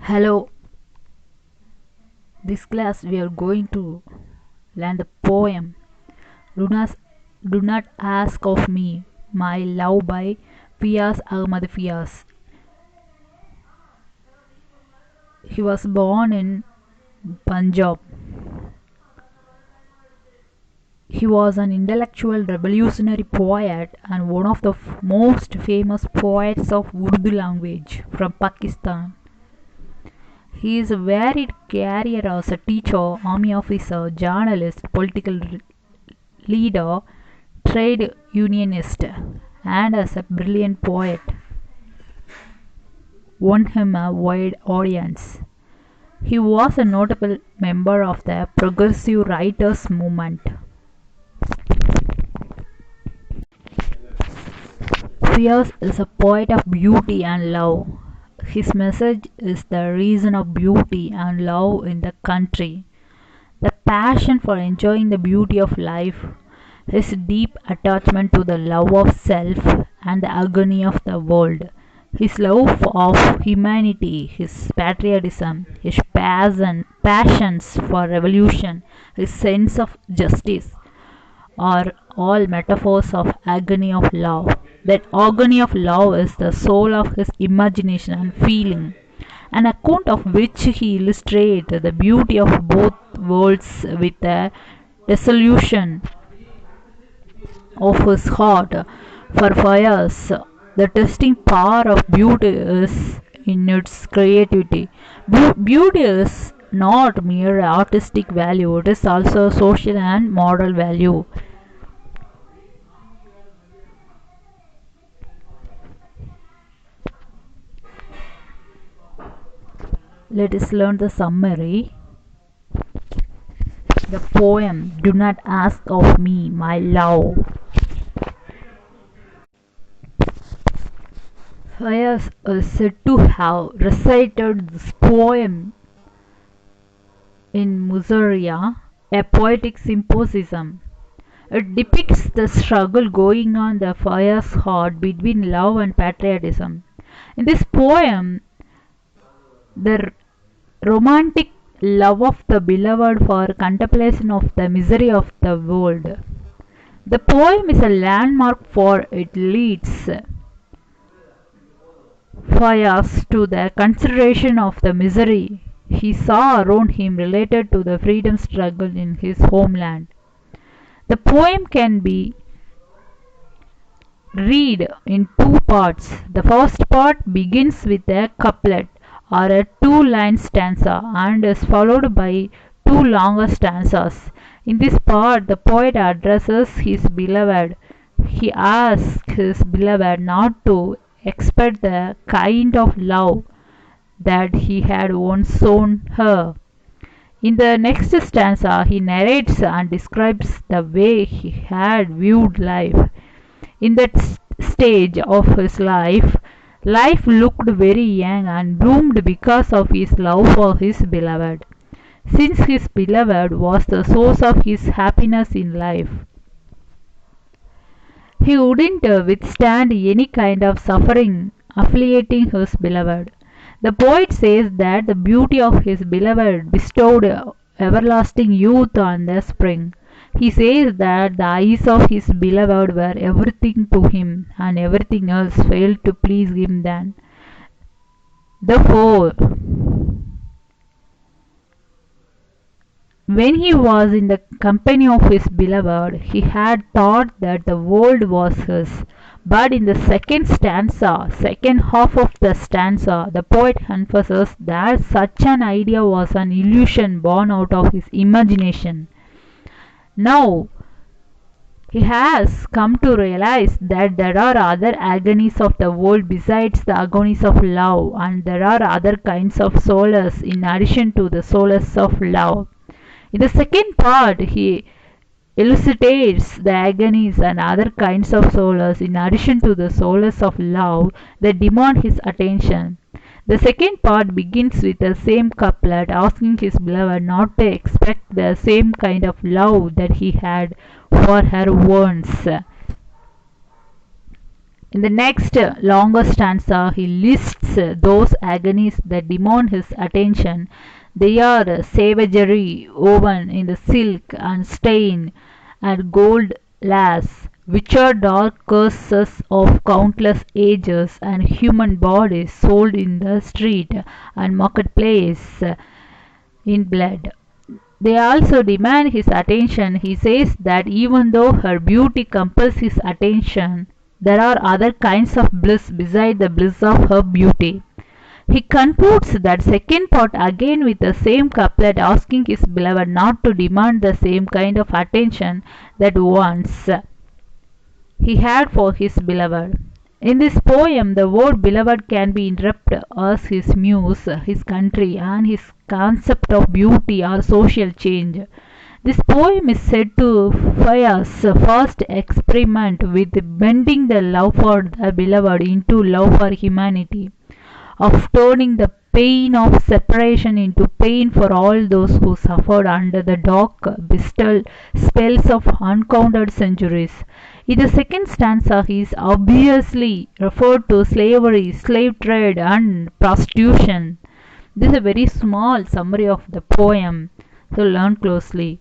Hello, this class we are going to learn the poem Do Not Ask of Me, My Love by Faiz Ahmad Faiz. He was born in Punjab. He was an intellectual revolutionary poet and one of the most famous poets of Urdu language from Pakistan. His varied career as a teacher, army officer, journalist, political leader, trade unionist, and as a brilliant poet won him a wide audience. He was a notable member of the progressive writers movement. Faiz is a poet of beauty and love. His message is the reason of beauty and love in the country. The passion for enjoying the beauty of life, his deep attachment to the love of self and the agony of the world, his love of humanity, his patriotism, his passions for revolution, his sense of justice are all metaphors of agony of love. That agony of love is the soul of his imagination and feeling, an account of which he illustrates the beauty of both worlds with the dissolution of his heart. For Faiz, the testing power of beauty is in its creativity. Beauty is not mere artistic value, it is also social and moral value. Let us learn the summary. The poem Do Not Ask of Me, My Love. Faiz is said to have recited this poem in Muzaria, a poetic symposium. It depicts the struggle going on in the Faiz's heart between love and patriotism. In this poem, the romantic love of the beloved for contemplation of the misery of the world. The poem is a landmark for it leads Faiz to the consideration of the misery he saw around him related to the freedom struggle in his homeland. The poem can be read in two parts. The first part begins with a couplet or a two-line stanza and is followed by two longer stanzas. In this part, the poet addresses his beloved. He asks his beloved not to expect the kind of love that he had once shown her. In the next stanza, he narrates and describes the way he had viewed life. In that stage of his life, life looked very young and bloomed because of his love for his beloved. Since his beloved was the source of his happiness in life, he wouldn't withstand any kind of suffering affiliating his beloved. The poet says that the beauty of his beloved bestowed everlasting youth on the spring. He says that the eyes of his beloved were everything to him, and everything else failed to please him then. Therefore, when he was in the company of his beloved, he had thought that the world was his. But in the second half of the stanza, the poet confesses that such an idea was an illusion born out of his imagination. Now, he has come to realize that there are other agonies of the world besides the agonies of love, and there are other kinds of solace in addition to the solace of love. In the second part, he elucidates the agonies and other kinds of solace in addition to the solace of love that demand his attention. The second part begins with the same couplet, asking his beloved not to expect the same kind of love that he had for her once. In the next longer stanza, he lists those agonies that demand his attention. They are savagery woven in the silk and stain and gold lace, which are dark curses of countless ages, and human bodies sold in the street and marketplace in blood. They also demand his attention. He says that even though her beauty compels his attention, there are other kinds of bliss beside the bliss of her beauty. He concludes that second part again with the same couplet, asking his beloved not to demand the same kind of attention that once he had for his beloved. In this poem, the word beloved can be interpreted as his muse, his country, and his concept of beauty or social change. This poem is said to Fayaz' first experiment with bending the love for the beloved into love for humanity, of turning the pain of separation into pain for all those who suffered under the dark bestial spells of uncounted centuries. In the second stanza, he is obviously referred to slavery, slave trade, and prostitution. This is a very small summary of the poem, so learn closely.